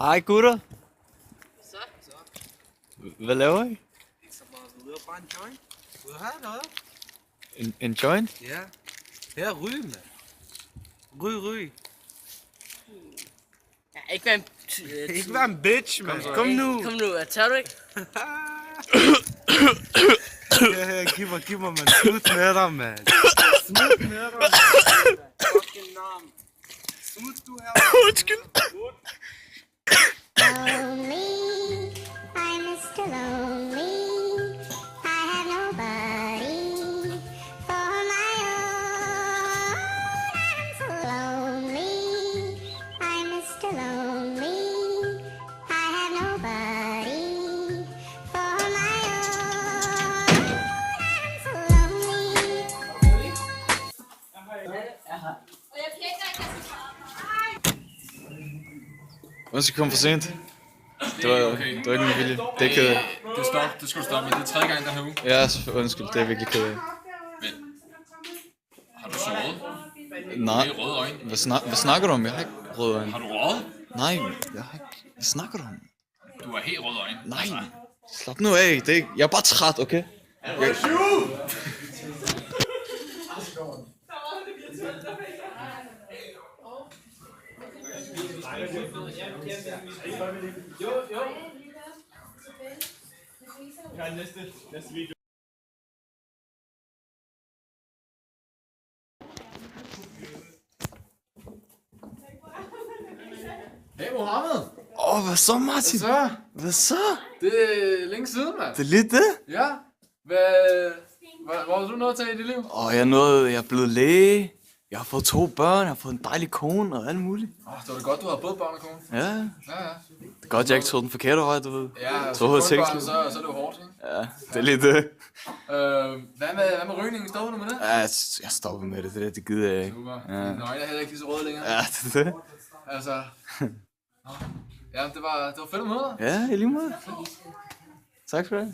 Hej gutter. Så. Hvad laver I? Ikke så meget videre, bare en joint. Vil du have noget? En joint? Ja. Her, ryg, mand. Ryg. Ja, ikke være en... Ikke være en bitch, mand. Kom nu. Kom nu, tør du ikke? Ja, giv mig, mand. Smut med dig, mand. Smut med dig. Fucking nam. Smut du her. Undskyld. Lonely, I'm Mr. Lonely. I have nobody for my own. I'm so lonely, I'm Mr. Lonely. I have nobody for my own. I'm so lonely. Undskyld, kom for sent. Det var ikke min vilje. Det er ked af. Det skulle stoppe, men det er tredje gang den her uge. Ja, undskyld, det er virkelig ked af. Men, har du sovet? Nej, Det er røde øjne. hvad snakker du om? Jeg har ikke røde øjne. Har du røget? Nej, jeg har ikke... Hvad snakker du om? Du har helt røde øjne. Nej, slap nu af. Det er ikke... Jeg er bare træt, okay? Hey Mohammed! Hvad så, Martin? Så? Hvad så? Det er længe siden, mand. Det er lidt det. Ja. Hvor har du nået til i dit liv? Jeg er blevet læge. Jeg har fået 2 børn, jeg har fået en dejlig kone og alt muligt. Det var da godt, du har både børn og kone. Ja, Ja. det er godt, jeg ikke tog den forkerte vej, du ved. Ja, Så så teksten. børn, så er det jo hårdt, ikke? Ja, det er lidt det. Hvad med rygningen? Stopper du med det? Ja, jeg stopper med det, det gider jeg ikke. Super. Ja. Dine øjne er heller ikke lige så røde længere. Ja, det er det. Altså... Nå. Ja, det var fedt at møde dig. Ja, i lige måde. Tak for det.